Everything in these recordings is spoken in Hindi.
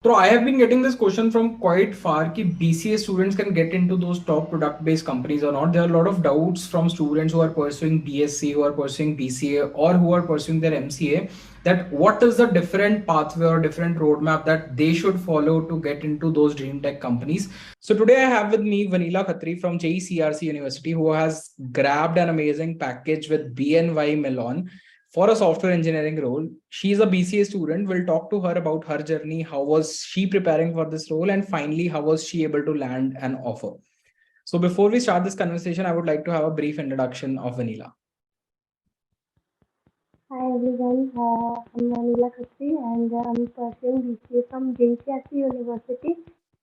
So I have been getting this question from quite far कि BCA students can get into those top product based companies or not. There are a lot of doubts from students who are pursuing BSc, who are pursuing BCA, or who are pursuing their MCA, that what is the different pathway or different roadmap that they should follow to get into those dream tech companies. So today I have with me Vanila Khatri from JECRC University, who has grabbed an amazing package with BNY Mellon for a software engineering role. She's a BCA student. We'll talk to her about her journey. How was she preparing for this role? And finally, how was she able to land an offer? So before we start this conversation, I would like to have a brief introduction of Vanila. Hi everyone, I'm Manila Khatri and I'm pursuing BCA from JCRC University,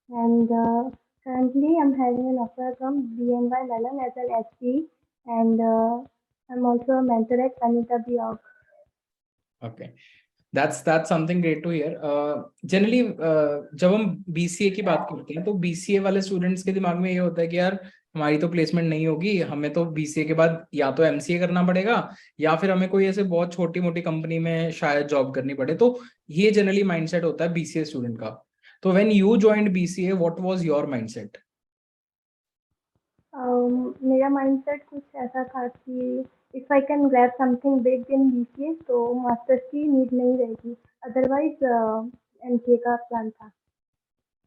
and currently I'm having an offer from BNY Mellon as an SC, and I'm also a mentor at Anita Biog. Okay. That's something great to hear. Generally जब हम BCA की बात करते हैं तो BCA वाले स्टूडेंट्स के दिमाग में ये होता है कि यार हमारी तो प्लेसमेंट नहीं होगी, हमें तो BCA के बाद या तो MCA करना पड़ेगा या फिर हमें कोई ऐसे बहुत छोटी मोटी कंपनी में शायद जॉब करनी पड़े. तो ये जनरली माइंडसेट होता है BCA स्टूडेंट का. तो when you joined BCA, what was your mindset? मेरा माइंडसेट कुछ ऐसा था कि if I can grab something big in BCA तो मास्टर्स की नीड नहीं रहेगी, अदरवाइज MCA का प्लान था.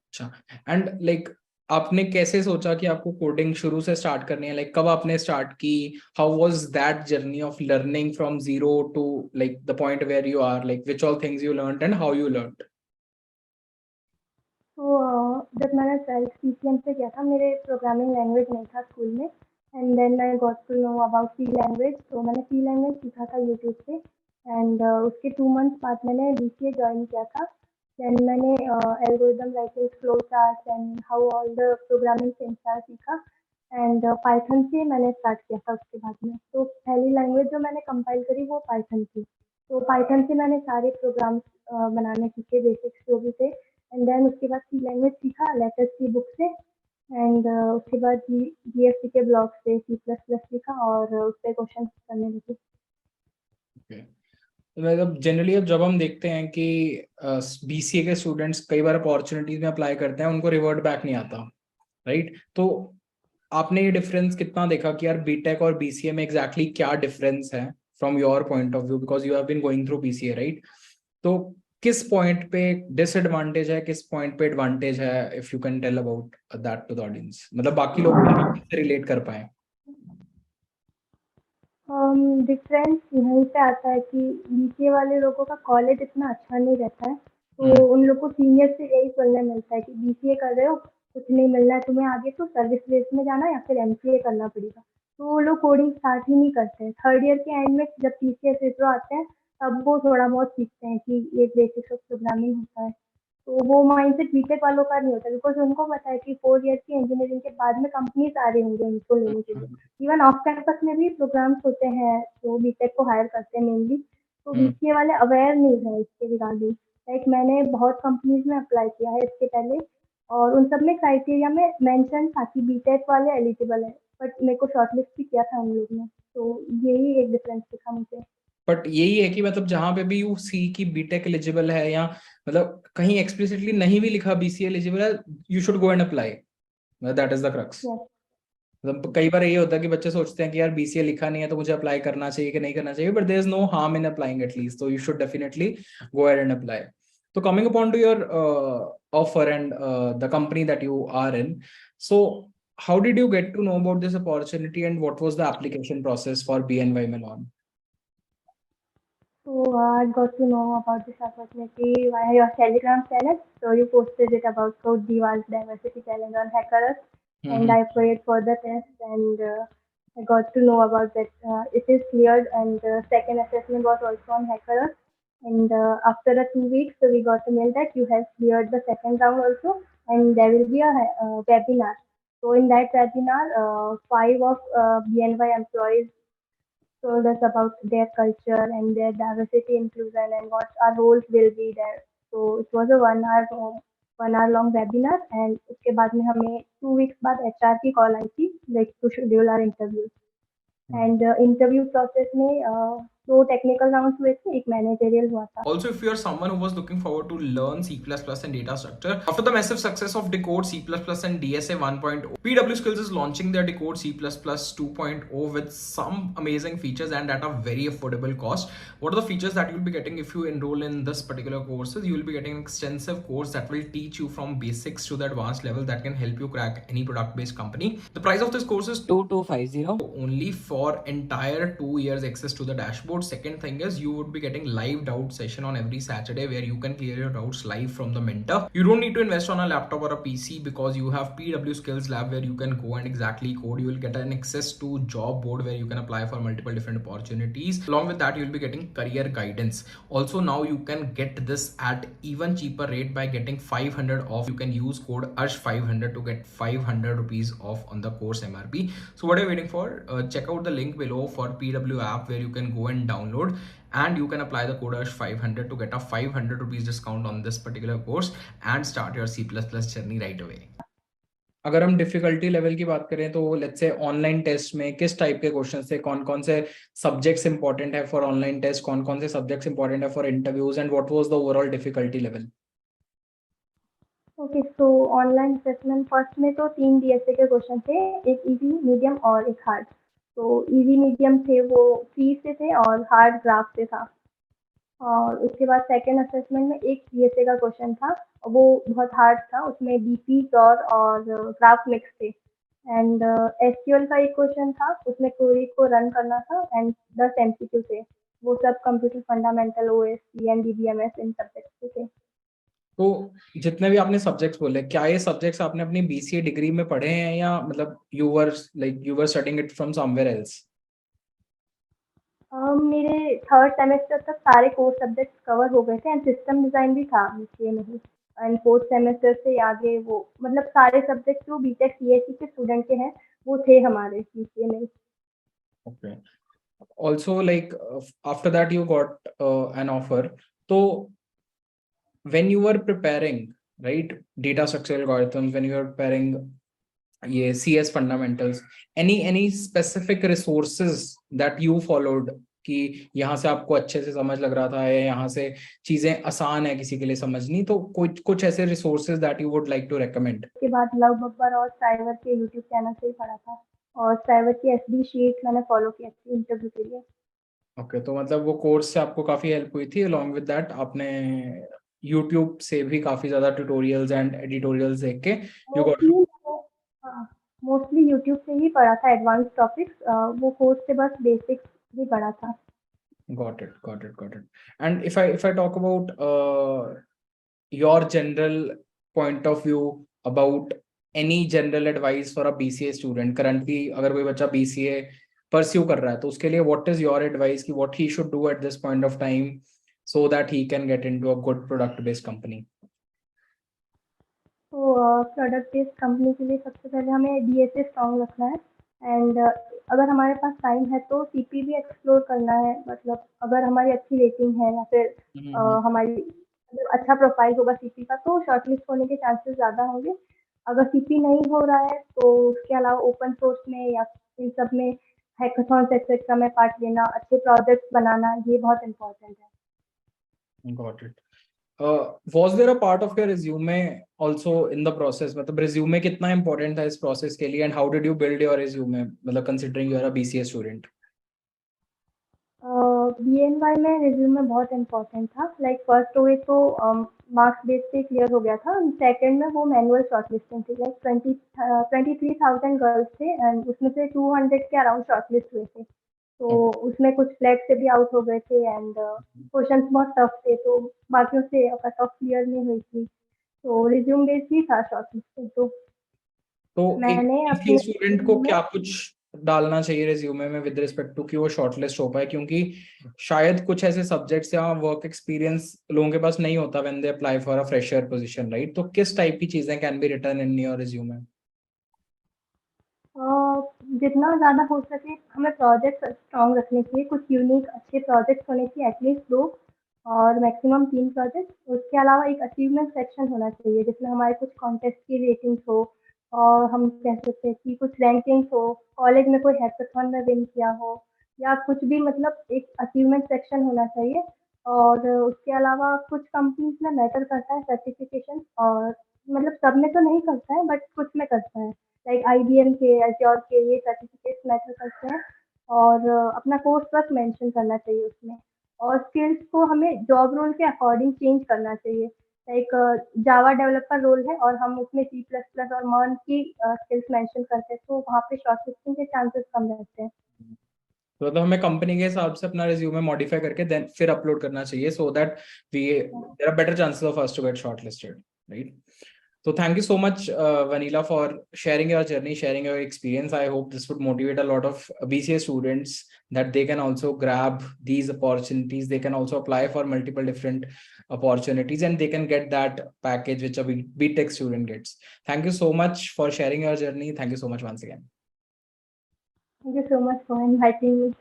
अच्छा. एंड लाइक आपने कैसे सोचा कि आपको कोडिंग शुरू से स्टार्ट करनी है? लाइक कब आपने स्टार्ट की? How was that journey of learning from zero to like the point where you are? Like which all things you learned and how you learned? तो जब मैंने 12th PCM से किया था, मेरे प्रोग्रामिंग लैंग्वेज नहीं था स्कूल में, and then I got to know about C language. तो मैंने सी लैंग्वेज सीखा था यूट्यूब से, एंड उसके 2 मंथ्स बाद मैंने BCA ज्वाइन किया था. देन मैंने algorithm writing, flow chart and how all the programming things are सीखा, एंड पाइथन से मैंने स्टार्ट किया था उसके बाद में. तो पहली लैंग्वेज जो मैंने कंपाइल करी वो पाइथन थी. तो पाइथन से मैंने सारे प्रोग्राम्स बनाने सीखे, बेसिक्स जो भी थे, एंड देन उसके बाद सी लैंग्वेज सीखा लेटेस्ट की बुक से, एंड उसके बाद GFC के ब्लॉग से C++ सीखा और उस पर क्वेश्चन करने लगी. मतलब जनरली अब जब हम देखते हैं कि BCA के स्टूडेंट्स कई बार अपॉर्चुनिटीज में अप्लाई करते हैं, उनको रिवर्ट बैक नहीं आता, राइट? तो आपने ये डिफरेंस कितना देखा कि यार बीटेक और BCA में एग्जैक्टली क्या डिफरेंस है from your point of view, because you have been going through BCA, right? तो किस पॉइंट पे डिसएडवांटेज है, किस पॉइंट पे एडवांटेज है, if you can tell about that to the audience, मतलब बाकी लोग रिलेट कर पाए. डिफरेंस यहीं पे आता है कि BCA वाले लोगों का कॉलेज इतना अच्छा नहीं रहता है, तो उन लोग को सीनियर से यही सुनने मिलता है कि BCA कर रहे हो, कुछ नहीं मिलना है तुम्हें आगे, तो सर्विस बेस में जाना या फिर MCA करना पड़ेगा. तो वो लोग कोडिंग स्टार्ट ही नहीं करते हैं. थर्ड ईयर के एंड में जब TCS विप्रो आते हैं, तब वो थोड़ा बहुत सीखते हैं कि ये बेसिक्स ऑफ प्रोग्रामिंग होता है. तो वो माइंडसेट बीटेक वालों का नहीं होता, बिकॉज उनको पता है कि 4 ईयर की इंजीनियरिंग के बाद में कंपनीज आ रही होंगी उनको लेने के लिए. इवन ऑफ कैंपस में भी प्रोग्राम्स होते हैं जो बीटेक को हायर करते हैं मेनली. तो BCA वाले अवेयर नहीं है इसके रिगार्डिंग. लाइक मैंने बहुत कंपनीज में अप्लाई किया है इसके पहले, और उन सब में क्राइटेरिया में मेंशन था कि बीटेक वाले एलिजिबल है, बट मेरे को शॉर्टलिस्ट भी किया था उन लोगों ने. तो यही एक डिफरेंस दिखा मुझे. बट यही है कि मतलब जहां पे भी यू सी की बीटेक एलिजिबल है, या मतलब कहीं एक्सप्लिसिटली नहीं भी लिखा BCA एलिजिबल है, you should go and apply. That is the crux. Yes. मतलब कई बार ये होता है कि बच्चे सोचते हैं कि यार BCA लिखा नहीं है तो मुझे अप्लाई करना चाहिए कि नहीं करना चाहिए, but there is no harm in applying at least, तो you should definitely go ahead and apply. तो coming upon to your offer and the company that you are in, so how did you get to know about this opportunity and what was the application process for BNY Mellon? So I got to know about this opportunity via your Telegram channel. So you posted it about Code Dival's diversity challenge on HackerUs, and I prayed for the test, and I got to know about that it is cleared, and the second assessment was also on HackerUs. And after the 2 weeks, so we got a mail that you have cleared the second round also, and there will be a webinar. So in that webinar, 5 of BNY employees told us about their culture and their diversity inclusion and what our roles will be there. So it was a 1 hour long webinar, and उसके बाद में हमें 2 weeks बाद HR की call आई थी, like to schedule our interview. And interview process में 2 टेक्निकल राउंड्स हुए थे, 1 मैनेजरियल हुआ था। Also, if you are someone who was looking forward to learn C++ and data structure, after the massive success of Decode C++ and DSA 1.0, PW Skills is launching their Decode C++ 2.0 with some amazing features and at a very affordable cost. What are the features that you'll be getting if you enroll in this particular courses? You will be getting an extensive course that will teach you from basics to the advanced level that can help you crack any product-based company. The price of this course is 2250. only for entire 2 years access to the dashboard. Second thing is you would be getting live doubt session on every Saturday where you can clear your doubts live from the mentor. You don't need to invest on a laptop or a PC because you have PW Skills Lab where you can go and exactly code. You will get an access to job board where you can apply for multiple different opportunities. Along with that, you'll be getting career guidance. Also, now you can get this at even cheaper rate by getting 500 off. You can use code ARSH500 to get 500 rupees off on the course MRP. So what are you waiting for? Check out the link below for PW app where you can go and download, and you can apply the code ARSH500 to get a 500 rupees discount on this particular course and start your C++ journey right away. अगर हम डिफिकल्टी लेवल की बात करें तो लेट्स से ऑनलाइन टेस्ट में किस टाइप के क्वेश्चन थे, कौन कौन से सब्जेक्ट्स इंपॉर्टेंट है फॉर ऑनलाइन टेस्ट, कौन कौन से सब्जेक्ट्स इंपॉर्टेंट है for interviews, and what was the overall difficulty level? Okay, तो ऑनलाइन असेसमेंट फर्स्ट में तो 3 डीएसए के क्वेश्चन थे, एक इजी, मीडियम और एक हार्ड। तो इजी मीडियम थे वो ट्री से थे और हार्ड ग्राफ से था। और उसके बाद सेकंड असेसमेंट में एक डीएसए का क्वेश्चन था, वो बहुत हार्ड था, उसमें बीपी और ग्राफ मिक्स थे। एंड एसक्यूएल का एक क्वेश्चन था, उसमें क्वेरी को रन करना था एंड 10 एमसीक्यू थे, वो सब computer fundamental, OSP and DBMS in subjects के थे। तो जितने भी आपने सब्जेक्ट्स बोले, क्या ये सब्जेक्ट्स आपने अपनी बीसीए डिग्री में पढ़े हैं या मतलब you were studying it from somewhere else? मेरे थर्ड सेमेस्टर तक सारे कोर सब्जेक्ट्स कवर हो गए थे एंड सिस्टम डिज़ाइन भी था बीसीए में ही। एंड फोर्थ सेमेस्टर से आगे वो मतलब सारे सब्जेक्ट जो बीटेक सीएसई के स्टूडेंट के हैं वो थे हमारे बीसीए में। Okay. Also, like after that you got an offer. So when you were preparing, right, data structure algorithms, when you were preparing ये CS fundamentals, any specific resources that you followed कि यहाँ से आपको अच्छे से समझ लग रहा था या यहाँ से चीजें आसान है किसी के लिए समझनी, तो कुछ ऐसे resources that you would like to recommend? उसके बाद लव बब्बर और साइवर के यूट्यूब चैनल से ही पढ़ा था, और साइवर की एसडी शीट मैंने फॉलो की थी इंटरव्यू के लिए। ओके, तो मतलब वो कोर्स से आपको काफी हेल्प हुई थी। अलॉन्ग विद दैट आपने यूट्यूब से भी काफी ज्यादा ट्यूटोरियल्स एंड एडिटोरियल्स देख के यू गॉट। मोस्टली यूट्यूब से ही पढ़ा था एडवांस टॉपिक्स, वो कोर्स से बस बेसिक्स भी पढ़ा था। Got it. And if I talk about your general point of view about any general advice for a BCA student currently, अगर कोई बच्चा BCA pursue कर रहा है तो उसके लिए what is your advice कि what he should do at this point of time so that he can get into a good product based company? तो प्रोडक्ट बेस्ड कंपनी के लिए सबसे पहले हमें डीएसए स्ट्रॉन्ग रखना है एंड अगर हमारे पास टाइम है तो सीपी भी एक्सप्लोर करना है। मतलब अगर हमारी अच्छी रेटिंग है या फिर हमारी अच्छा प्रोफाइल होगा सीपी का तो शॉर्टलिस्ट होने के चांसेस ज़्यादा होंगे। अगर सीपी नहीं हो रहा है तो उसके अलावा ओपन सोर्स में या इन सब में हैकाथॉन्स एक्सेट्रा में पार्ट लेना, अच्छे प्रोजेक्ट्स बनाना, ये बहुत इम्पोर्टेंट है। Got it. Was there a part of your resume also in the process? मतलब resume कितना important था इस process के लिए, and how did you build your resume? मतलब considering you are a BCA student. BNY में रिज्यूमे बहुत इम्पोर्टेंट था। लाइक फर्स्ट ओए तो मार्क्स बेस पे क्लियर हो गया था, सेकंड में वो मैनुअल शॉर्टलिस्टिंग थी। लाइक 23,000 गर्ल्स थे एंड उसमें से 200 के अराउंड शॉर्टलिस्ट हुए थे। तो उसमें कुछ फ्लैग से भी आउट हो गए थे एंड क्वेश्चंस बहुत टफ थे, तो बाकियों से कट ऑफ क्लियर नहीं हुई थी। तो रिज्यूम बेस ही था शॉर्टलिस्टिंग। तो मैंने अपने स्टूडेंट को क्या कुछ डालना चाहिए रिज्यूमे में विद रिस्पेक्ट टू कि वो शॉर्टलिस्ट हो पाए, क्योंकि शायद कुछ ऐसे सब्जेक्ट्स या वर्क एक्सपीरियंस लोगों के पास नहीं होता when they apply for a fresher position, right? तो किस टाइप की चीजें can be written in your resume? जितना ज़्यादा हो सके हमें प्रोजेक्ट स्ट्रॉन्ग रखने चाहिए, कुछ यूनिक अच्छे प्रोजेक्ट्स होने चाहिए, एटलीस्ट 2 और मैक्सिमम 3 प्रोजेक्ट। उसके अलावा एक अचीवमेंट सेक्शन होना चाहिए जिसमें हमारे कुछ कॉन्टेस्ट की रेटिंग्स हो और हम कह सकते हैं कि कुछ रैंकिंग्स हो, कॉलेज में कोई हैकाथॉन में विन किया हो, या कुछ भी, मतलब एक अचीवमेंट सेक्शन होना चाहिए। और उसके अलावा कुछ कंपनीज में मैटर करता है सर्टिफिकेशन, और मतलब सब में तो नहीं करता है बट कुछ में करता है, लाइक IBM के, एज़्योर के, ये सर्टिफिकेट्स मैटर करते हैं। और अपना कोर्स वर्क मेंशन करना चाहिए उसमें। और स्किल्स को हमें जॉब रोल के अकॉर्डिंग चेंज करना चाहिए। लाइक जावा डेवलपर रोल है और हम उसमें C++ और मर्न की स्किल्स मेंशन करते हैं, तो वहाँ पे शॉर्टलिस्टिंग के चांसेस कम रहते हैं। तो मतलब हमें कंपनी के हिसाब से अपना रिज्यूमे मॉडिफाई करके देन फिर अपलोड करना चाहिए, so that we there are better chances of us to get shortlisted, right? So thank you so much, Vanila, for sharing your journey, sharing your experience. I hope this would motivate a lot of BCA students that they can also grab these opportunities. They can also apply for multiple different opportunities and they can get that package which a BTech student gets. Thank you so much for sharing your journey. Thank you so much once again. Thank you so much for inviting me.